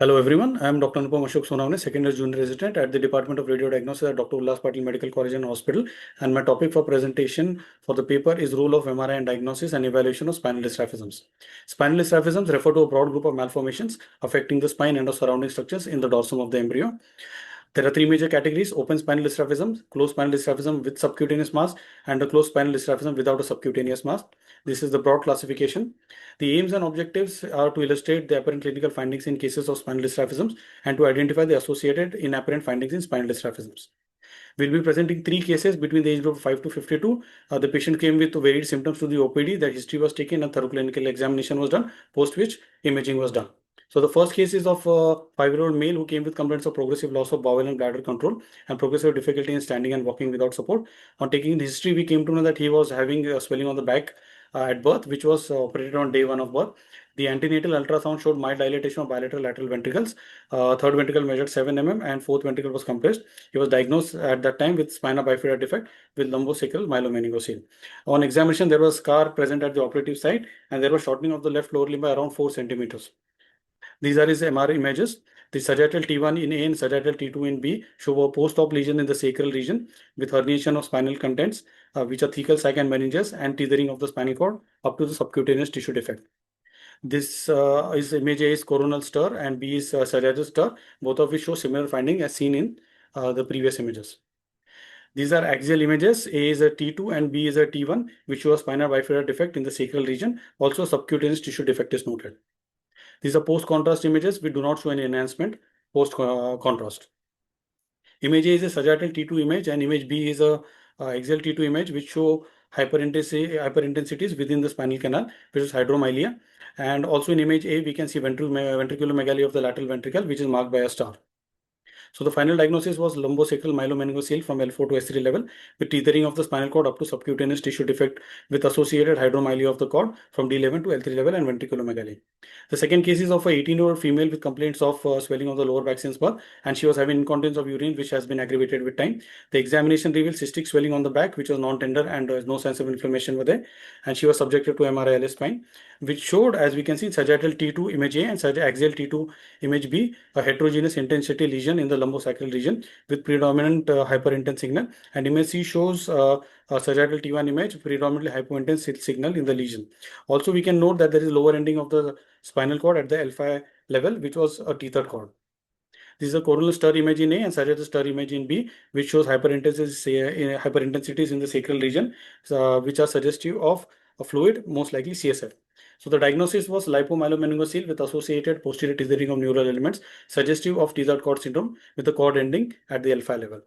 Hello everyone, I am Dr. Anupam Sonawane, second year junior resident at the Department of Radiodiagnosis at Dr. Ullas Patil Medical College and Hospital, and my topic for presentation for the paper is role of MRI in diagnosis and evaluation of spinal dysraphisms. Spinal dysraphisms refer to a broad group of malformations affecting the spine and the surrounding structures in the dorsum of the embryo. There are three major categories: open spinal dysraphism, closed spinal dysraphism with subcutaneous mass, and a closed spinal dysraphism without a subcutaneous mass. This is the broad classification. The aims and objectives are to illustrate the apparent clinical findings in cases of spinal dysraphisms and to identify the associated inapparent findings in spinal dysraphisms. We'll be presenting three cases between the age group of 5 to 52. The patient came with varied symptoms to the OPD. The history was taken and thorough clinical examination was done, post which imaging was done. So the first case is of a 5-year-old male who came with complaints of progressive loss of bowel and bladder control and progressive difficulty in standing and walking without support. On taking the history, we came to know that he was having swelling on the back at birth, which was operated on day 1 of birth. The antenatal ultrasound showed mild dilatation of bilateral lateral ventricles. Third ventricle measured 7 mm and fourth ventricle was compressed. He was diagnosed at that time with spina bifida defect with lumbosacral myelomeniingocele. On examination, there was scar present at the operative site and there was shortening of the left lower limb by around 4 centimeters. These are his MRI images. The sagittal T1 in A and sagittal T2 in B show a post-op lesion in the sacral region with herniation of spinal contents, which are thecal sac and meninges, and tethering of the spinal cord up to the subcutaneous tissue defect. This is image A is coronal stir and B is sagittal stir, both of which show similar finding as seen in the previous images. These are axial images. A is a T2 and B is a T1, which show a spinal bifida defect in the sacral region. Also, subcutaneous tissue defect is noted. These are post-contrast images. We do not show any enhancement post-contrast. Image A is a sagittal T2 image and image B is a axial T2 image, which show hyperintensities within the spinal canal, which is hydromyelia. And also in image A, we can see ventriculomegaly of the lateral ventricle, which is marked by a star. So the final diagnosis was lumbosacral myelomeniingocele from L4 to S3 level with tethering of the spinal cord up to subcutaneous tissue defect with associated hydromyelia of the cord from D11 to L3 level and ventriculomegaly. The second case is of a 18-year-old female with complaints of swelling of the lower back since birth, and she was having incontinence of urine which has been aggravated with time. The examination revealed cystic swelling on the back which was non-tender and there was no sense of inflammation were there, and she was subjected to MRI LS spine, which showed, as we can see, sagittal T2 image A and axial T2 image B, a heterogeneous intensity lesion in the lumbosacral region with predominant hyperintense signal, and image C shows a sagittal T1 image, predominantly hypointense signal in the lesion. Also, we can note that there is lower ending of the spinal cord at the L5 level, which was a tethered cord. This is a coronal stir image in A and sagittal stir image in B, which shows hyperintensities in the sacral region, which are suggestive of a fluid, most likely CSF. So the diagnosis was lipomyelomeningocele with associated posterior tethering of neural elements, suggestive of tethered cord syndrome with the cord ending at the L5 level.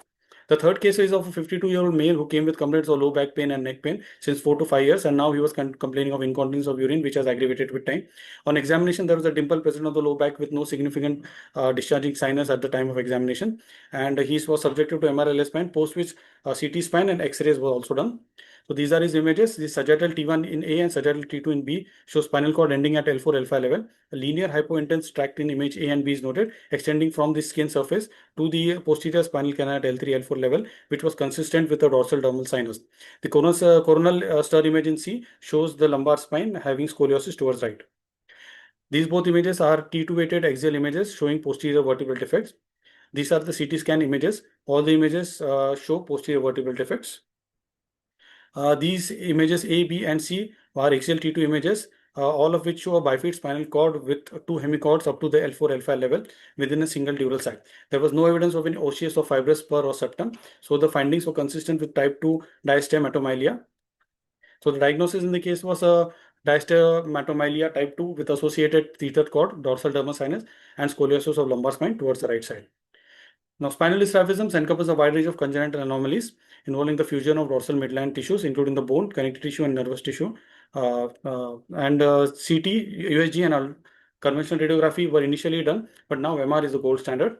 The third case is of a 52-year-old male who came with complaints of low back pain and neck pain since 4 to 5 years, and now he was complaining of incontinence of urine, which has aggravated with time. On examination, there was a dimple present on the low back with no significant discharging sinus at the time of examination, and he was subjected to MRI spine, post which CT scan and X-rays were also done. So these are his images. The sagittal T1 in A and sagittal T2 in B show spinal cord ending at L4, L5 level. A linear hypointense tract in image A and B is noted, extending from the skin surface to the posterior spinal canal at L3, L4 level, which was consistent with the dorsal dermal sinus. The coronal stir image in C shows the lumbar spine having scoliosis towards right. These both images are T2 weighted axial images showing posterior vertebral defects. These are the CT scan images. All the images show posterior vertebral defects. These images A, B, and C are axial T2 images, all of which show a bifid spinal cord with two hemichords up to the L4, L5 level within a single dural sac. There was no evidence of any osseous or fibrous spur or septum, so the findings were consistent with type 2 diastematomyelia. So the diagnosis in the case was a diastematomyelia type 2 with associated tethered cord, dorsal dermal sinus, and scoliosis of lumbar spine towards the right side. Now, spinal dysraphisms encompass a wide range of congenital anomalies involving the fusion of dorsal midline tissues, including the bone, connective tissue, and nervous tissue. CT, USG, and conventional radiography were initially done, but now MR is the gold standard.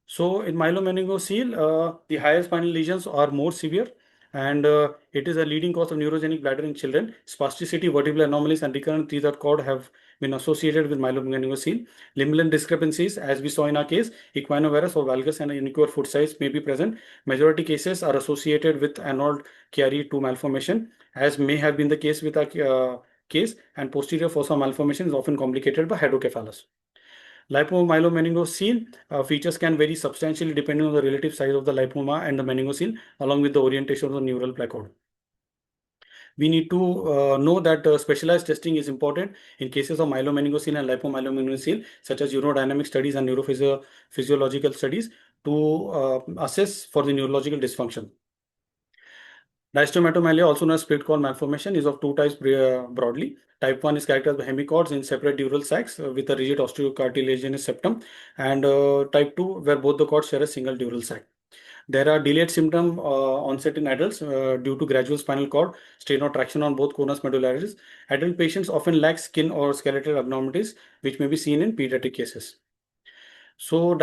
So, in myelomeningocele, the higher spinal lesions are more severe, and it is a leading cause of neurogenic bladder in children. Spasticity, vertebral anomalies, and recurrent tethered cord have been associated with myelomeningocele. Limb discrepancies, as we saw in our case, equinovarus or valgus and unique foot size may be present. Majority cases are associated with Arnold Chiari 2 malformation, as may have been the case with our case, and posterior fossa malformation is often complicated by hydrocephalus. Lipomyelomeningocele features can vary substantially depending on the relative size of the lipoma and the meningocele, along with the orientation of the neural plaque. We need to know that specialized testing is important in cases of myelomeningocele and lipomyelomeningocele, such as urodynamic studies and neurophysiological studies to assess for the neurological dysfunction. Diastematomyelia, also known as split cord malformation, is of two types broadly. Type 1 is characterized by hemichords in separate dural sacs with a rigid osteocartilaginous septum, and type 2, where both the cords share a single dural sac. There are delayed symptom onset in adults due to gradual spinal cord strain or traction on both conus medullaris. Adult patients often lack skin or skeletal abnormalities, which may be seen in pediatric cases. So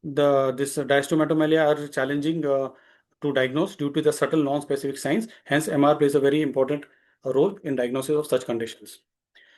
this diastematomyelia are challenging to diagnose due to the subtle non-specific signs. Hence, MR plays a very important role in diagnosis of such conditions.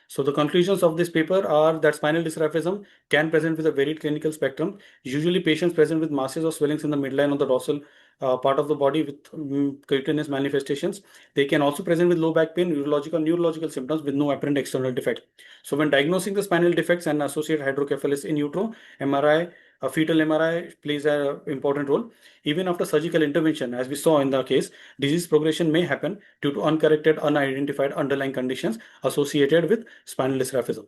So the conclusions of this paper are that spinal dysraphism can present with a varied clinical spectrum. Usually patients present with masses or swellings in the midline of the dorsal part of the body with cutaneous manifestations. They can also present with low back pain, neurological symptoms with no apparent external defect. So when diagnosing the spinal defects and associated hydrocephalus in utero, MRI, a fetal MRI plays an important role. Even after surgical intervention, as we saw in the case, disease progression may happen due to uncorrected, unidentified underlying conditions associated with spinal dysraphism.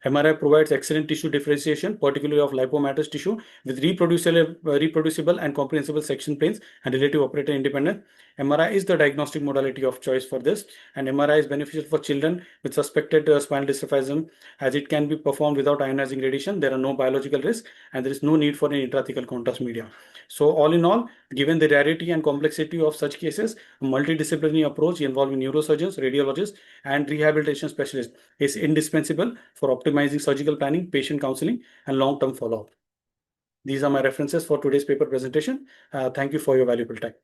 MRI provides excellent tissue differentiation, particularly of lipomatous tissue, with reproducible and comprehensible section planes and relative operator independence. MRI is the diagnostic modality of choice for this, and MRI is beneficial for children with suspected spinal dysraphism as it can be performed without ionizing radiation. There are no biological risks, and there is no need for any intrathecal contrast media. So all in all, given the rarity and complexity of such cases, a multidisciplinary approach involving neurosurgeons, radiologists, and rehabilitation specialists is indispensable for optimizing surgical planning, patient counseling, and long-term follow-up. These are my references for today's paper presentation. Thank you for your valuable time.